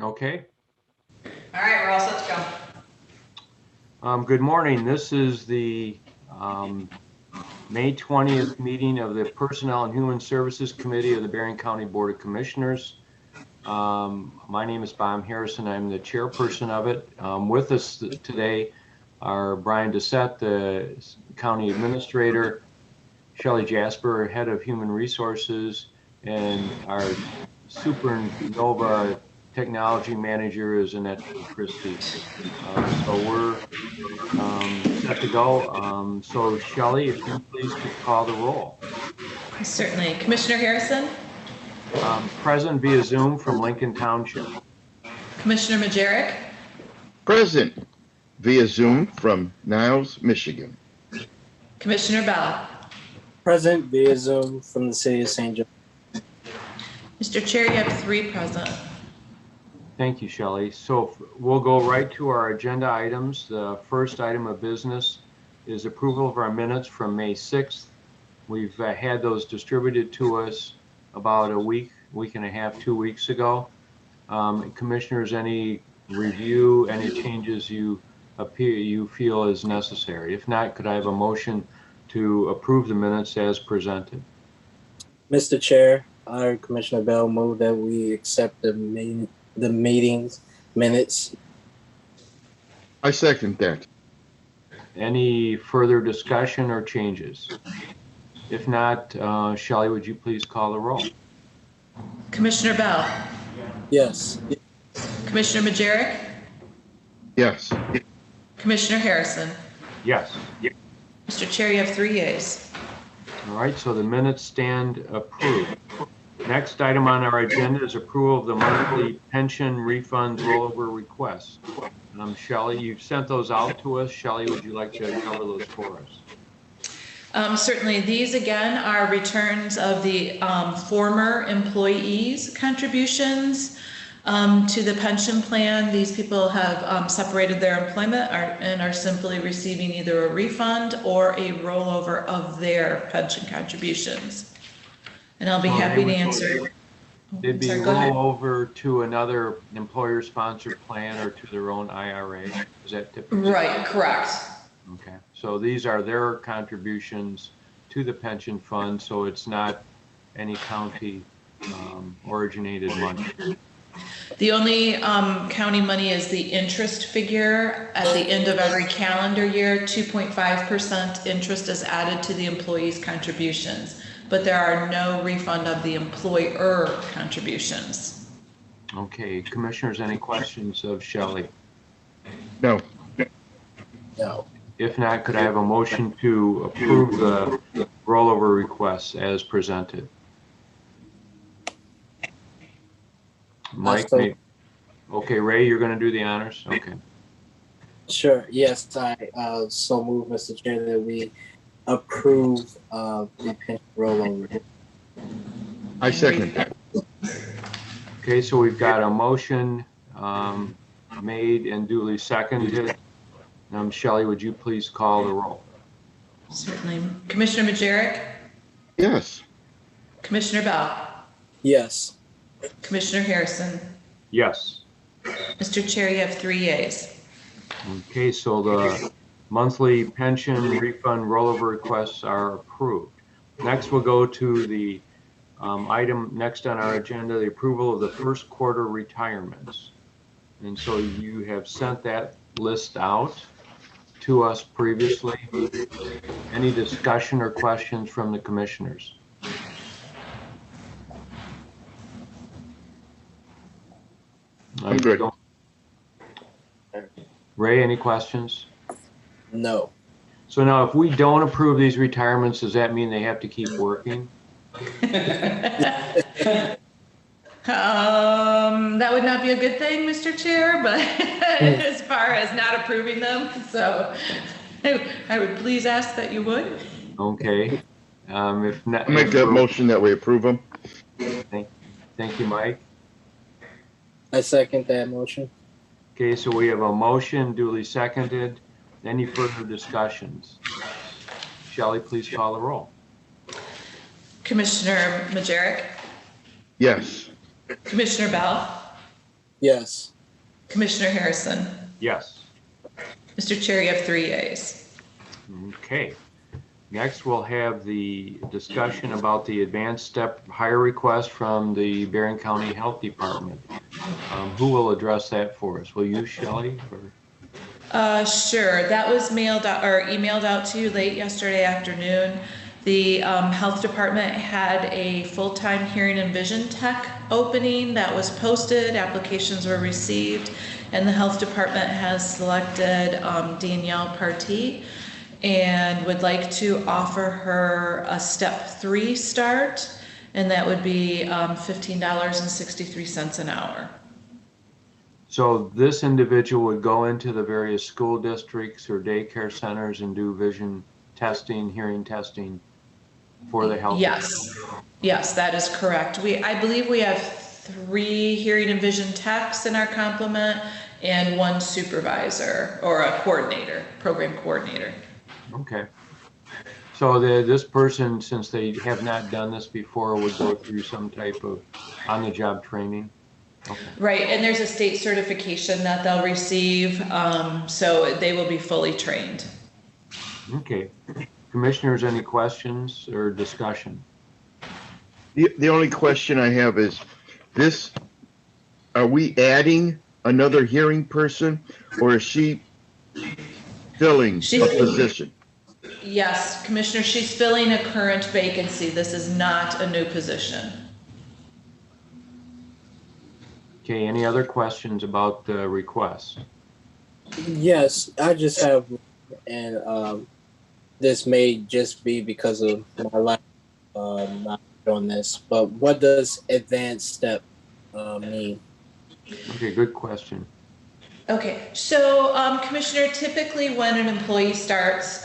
Okay. All right, we're all set to go. Good morning. This is the May 20th meeting of the Personnel and Human Services Committee of the Berrien County Board of Commissioners. My name is Bob Harrison. I'm the chairperson of it. With us today are Brian Doucette, the county administrator, Shelley Jasper, head of human resources, and our supernova technology manager is Annette Christie. So we're set to go. So Shelley, if you please could call the roll. Certainly. Commissioner Harrison? Present via Zoom from Lincoln Township. Commissioner Majerick? Present via Zoom from Niles, Michigan. Commissioner Bell? Present via Zoom from the city of St. Joe. Mr. Chair, you have 3 present. Thank you, Shelley. So we'll go right to our agenda items. The first item of business is approval of our minutes from May 6th. We've had those distributed to us about a week and a half, 2 weeks ago. Commissioners, any review, any changes you feel is necessary? If not, could I have a motion to approve the minutes as presented? Mr. Chair, I, Commissioner Bell, move that we accept the meeting's minutes. I second that. Any further discussion or changes? If not, Shelley, would you please call the roll? Commissioner Bell? Yes. Commissioner Majerick? Yes. Commissioner Harrison? Yes. Mr. Chair, you have 3 yeas. All right, so the minutes stand approved. Next item on our agenda is approval of the monthly pension refund rollover requests. Shelley, you've sent those out to us. Shelley, would you like to cover those for us? Certainly. These, again, are returns of the former employees' contributions to the pension plan. These people have separated their employment and are simply receiving either a refund or a rollover of their pension contributions. And I'll be happy to answer. They'd be rollover to another employer-sponsored plan or to their own IRA. Is that typical? Right, correct. Okay, so these are their contributions to the pension fund, so it's not any county originated money. The only county money is the interest figure at the end of every calendar year. 2.5% interest is added to the employee's contributions, but there are no refund of the employer contributions. Okay, commissioners, any questions of Shelley? No. No. If not, could I have a motion to approve the rollover requests as presented? Mike, okay, Ray, you're going to do the honors? Okay. Sure. Yes, I so move, Mr. Chair, that we approve the pension rollover. I second that. Okay, so we've got a motion made and duly seconded. Shelley, would you please call the roll? Certainly. Commissioner Majerick? Yes. Commissioner Bell? Yes. Commissioner Harrison? Yes. Mr. Chair, you have 3 yeas. Okay, so the monthly pension refund rollover requests are approved. Next, we'll go to the item next on our agenda, the approval of the first quarter retirements. And so you have sent that list out to us previously. Any discussion or questions from the commissioners? I'm good. Ray, any questions? No. So now if we don't approve these retirements, does that mean they have to keep working? That would not be a good thing, Mr. Chair, but as far as not approving them, so I would please ask that you would. Okay. If not, I'll make that motion that we approve them. Thank you, Mike. I second that motion. Okay, so we have a motion duly seconded. Any further discussions? Shelley, please call the roll. Commissioner Majerick? Yes. Commissioner Bell? Yes. Commissioner Harrison. Yes. Mr. Chair, you have 3 yeas. Okay. Next, we'll have the discussion about the advanced step hire request from the Berrien County Health Department. Who will address that for us? Will you, Shelley? Or? Sure. That was mailed out or emailed out to you late yesterday afternoon. The health department had a full-time hearing and vision tech opening that was posted. Applications were received, and the health department has selected Danielle Partee and would like to offer her a step 3 start, and that would be $15.63 an hour. So this individual would go into the various school districts or daycare centers and do vision testing, hearing testing for the health. Yes, yes, that is correct. I believe we have 3 hearing and vision techs in our complement and 1 supervisor or a coordinator, program coordinator. Okay. So this person, since they have not done this before, would go through some type of on-the-job training? Okay. Right, and there's a state certification that they'll receive, so they will be fully trained. Okay. Commissioners, any questions or discussion? The only question I have is this, are we adding another hearing person or is she filling a position? Yes, Commissioner, she's filling a current vacancy. This is not a new position. Okay, any other questions about the request? Yes, I just have, and this may just be because of my life not on this, but what does advanced step mean? Okay, good question. Okay, so Commissioner, typically when an employee starts,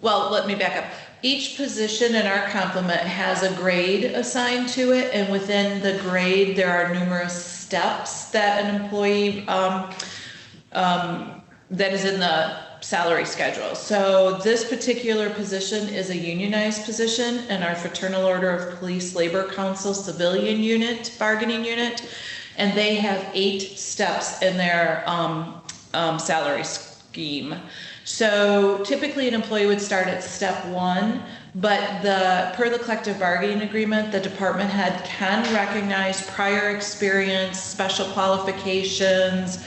well, let me back up. Each position in our complement has a grade assigned to it, and within the grade, there are numerous steps that an employee, that is in the salary schedule. So this particular position is a unionized position in our Fraternal Order of Police Labor Council civilian unit, bargaining unit, and they have 8 steps in their salary scheme. So typically an employee would start at step 1, but per the collective bargaining agreement, the department head can recognize prior experience, special qualifications,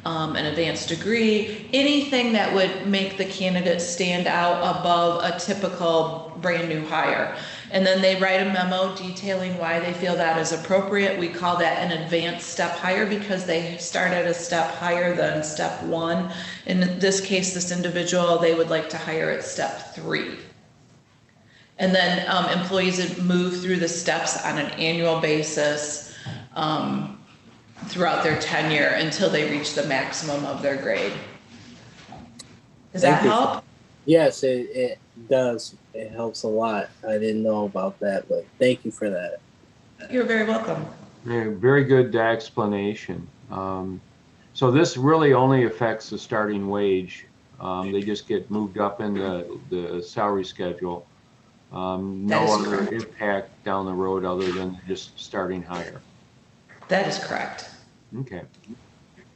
an advanced degree, anything that would make the candidate stand out above a typical brand new hire. And then they write a memo detailing why they feel that is appropriate. We call that an advanced step hire because they start at a step higher than step 1. In this case, this individual, they would like to hire at step 3. And then employees would move through the steps on an annual basis throughout their tenure until they reach the maximum of their grade. Does that help? Yes, it does. It helps a lot. I didn't know about that, but thank you for that. You're very welcome. Yeah, very good explanation. So this really only affects the starting wage. They just get moved up in the salary schedule. No other impact down the road other than just starting higher. That is correct. Okay.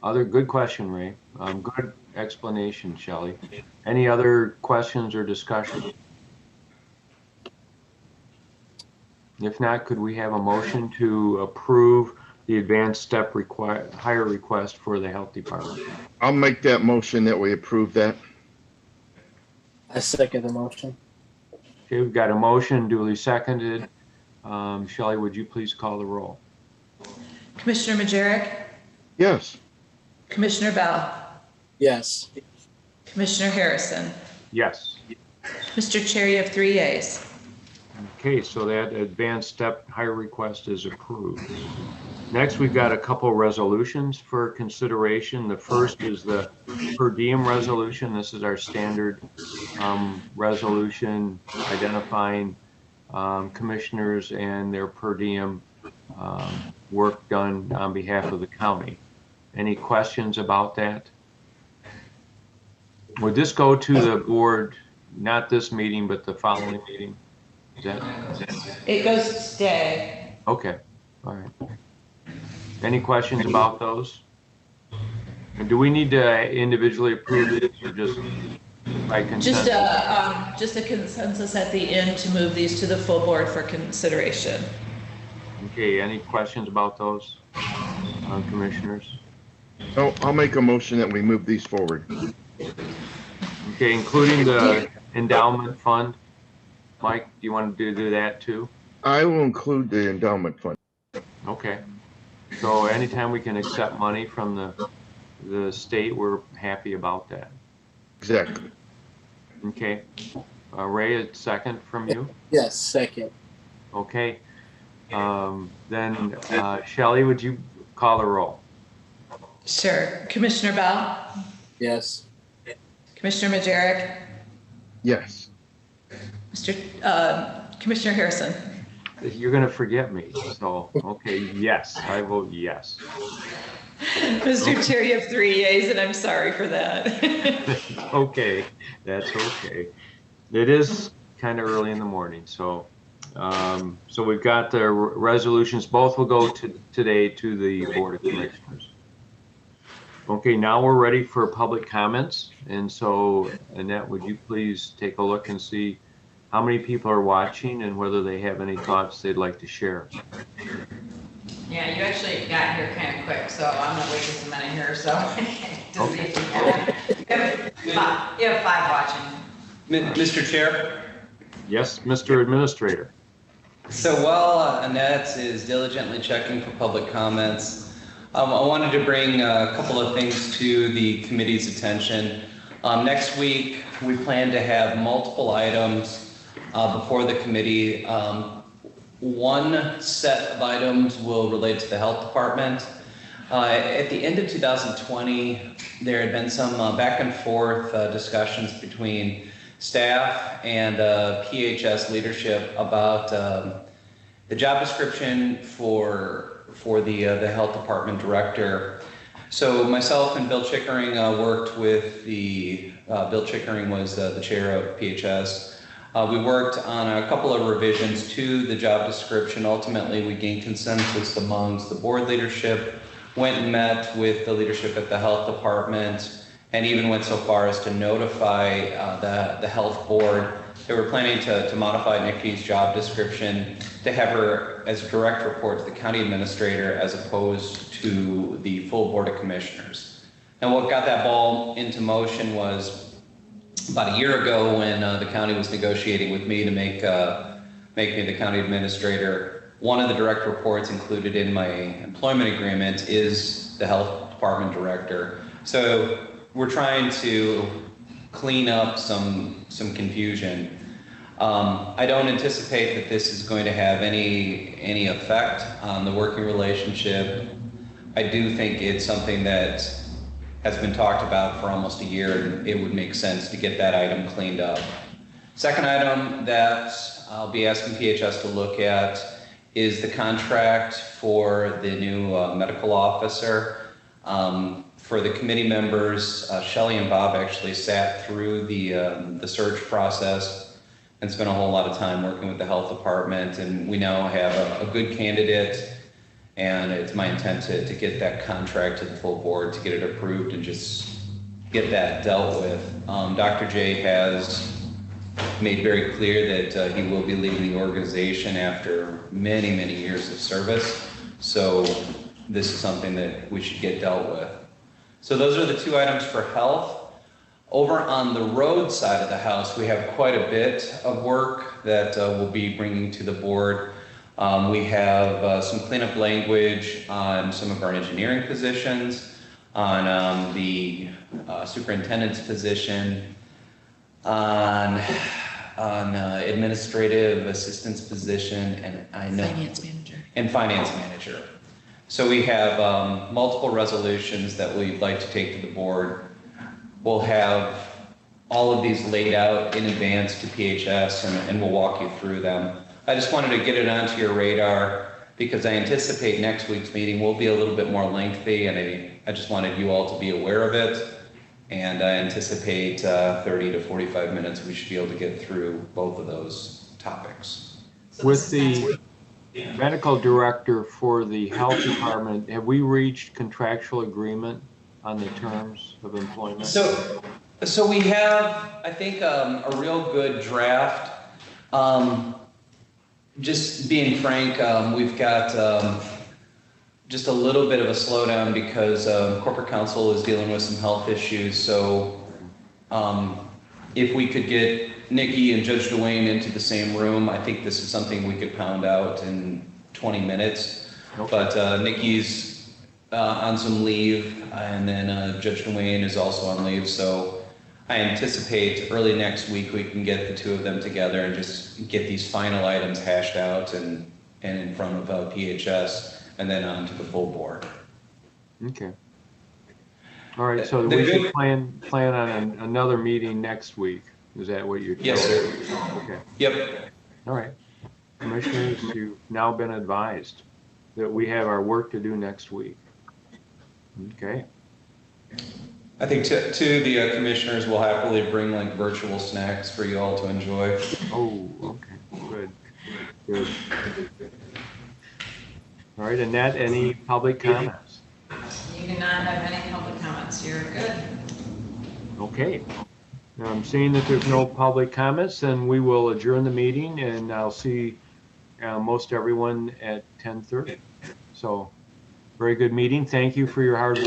Good question, Ray. Good explanation, Shelley. Any other questions or discussion? If not, could we have a motion to approve the advanced step hire request for the health department? I'll make that motion that we approve that. I second the motion. Okay, we've got a motion duly seconded. Shelley, would you please call the roll? Commissioner Majerick? Yes. Commissioner Bell? Yes. Commissioner Harrison? Yes. Mr. Chair, you have 3 yeas. Okay, so that advanced step hire request is approved. Next, we've got a couple resolutions for consideration. The first is the per diem resolution. This is our standard resolution identifying commissioners and their per diem work done on behalf of the county. Any questions about that? Would this go to the board, not this meeting, but the following meeting? Is that? It goes today. Okay, all right. Any questions about those? And do we need to individually approve these or just by consensus? Just a consensus at the end to move these to the full board for consideration. Okay, any questions about those, commissioners? No, I'll make a motion that we move these forward. Okay, including the endowment fund. Mike, do you want to do that too? I will include the endowment fund. Okay. So anytime we can accept money from the state, we're happy about that. Exactly. Okay. Ray, a second from you? Yes, second. Okay. Then Shelley, would you call the roll? Sure. Commissioner Bell? Yes. Commissioner Majerick? Yes. Commissioner Harrison? You're going to forget me. So, okay, yes, I vote yes. Mr. Chair, you have 3 yeas, and I'm sorry for that. Okay, that's okay. It is kind of early in the morning, so so we've got the resolutions. Both will go today to the Board of Commissioners. Okay, now we're ready for public comments, and so Annette, would you please take a look and see how many people are watching and whether they have any thoughts they'd like to share. Yeah, you actually got here kind of quick, so I'm gonna wait just a minute here, so. Okay. You have 5 watching. Mr. Chair, Yes, Mr. Administrator. so while Annette is diligently checking for public comments, I wanted to bring a couple of things to the committee's attention. Next week, we plan to have multiple items before the committee. One set of items will relate to the health department. At the end of 2020, there had been some back and forth discussions between staff and PHS leadership about the job description for the health department director. So myself and Bill Chickering worked with Bill Chickering was the chair of PHS. We worked on a couple of revisions to the job description. Ultimately, we gained consensus amongst the board leadership, went and met with the leadership at the health department, and even went so far as to notify the health board. They were planning to modify Nikki's job description to have her as a direct report to the county administrator as opposed to the full board of commissioners. And what got that ball into motion was about a year ago when the county was negotiating with me to make me the county administrator. One of the direct reports included in my employment agreement is the health department director. So we're trying to clean up some confusion. I don't anticipate that this is going to have any effect on the working relationship. I do think it's something that has been talked about for almost a year, and it would make sense to get that item cleaned up. Second item that I'll be asking PHS to look at is the contract for the new medical officer. For the committee members, Shelley and Bob actually sat through the search process and spent a whole lot of time working with the health department, and we now have a good candidate. And it's my intent to get that contract to the full board, to get it approved and just get that dealt with. Dr. J has made very clear that he will be leaving the organization after many, many years of service. So this is something that we should get dealt with. So those are the 2 items for health. Over on the road side of the house, we have quite a bit of work that we'll be bringing to the board. We have some cleanup language on some of our engineering positions, on the superintendent's position, on administrative assistant's position, and I know Finance manager. And finance manager. So we have multiple resolutions that we'd like to take to the board. We'll have all of these laid out in advance to PHS, and we'll walk you through them. I just wanted to get it onto your radar because I anticipate next week's meeting will be a little bit more lengthy, and I just wanted you all to be aware of it. And I anticipate 30 to 45 minutes we should be able to get through both of those topics. So With this is the medical director for the health department, have we reached contractual agreement on the terms of employment? So we have, I think, a real good draft. Just being frank, we've got just a little bit of a slowdown because corporate counsel is dealing with some health issues. So if we could get Nikki and Judge Dwayne into the same room, I think this is something we could pound out in 20 minutes. Okay. But Nikki's on some leave, and then Judge Dwayne is also on leave. So I anticipate early next week we can get the two of them together and just get these final items hashed out and in front of PHS, and then on to the full board. Okay. All right, so we should plan on another meeting next week. Is that what you're telling me? Yes, sir. Okay. Yep. All right. Commissioners, you've now been advised that we have our work to do next week. Okay. I think to the commissioners will happily bring like virtual snacks for you all to enjoy. Oh, okay. Good. Good. All right, Annette, any public comments? You do not have any public comments. You're good. Okay. Seeing that there's no public comments, then we will adjourn the meeting, and I'll see most everyone at 10:30. So, very good meeting. Thank you for your hard work.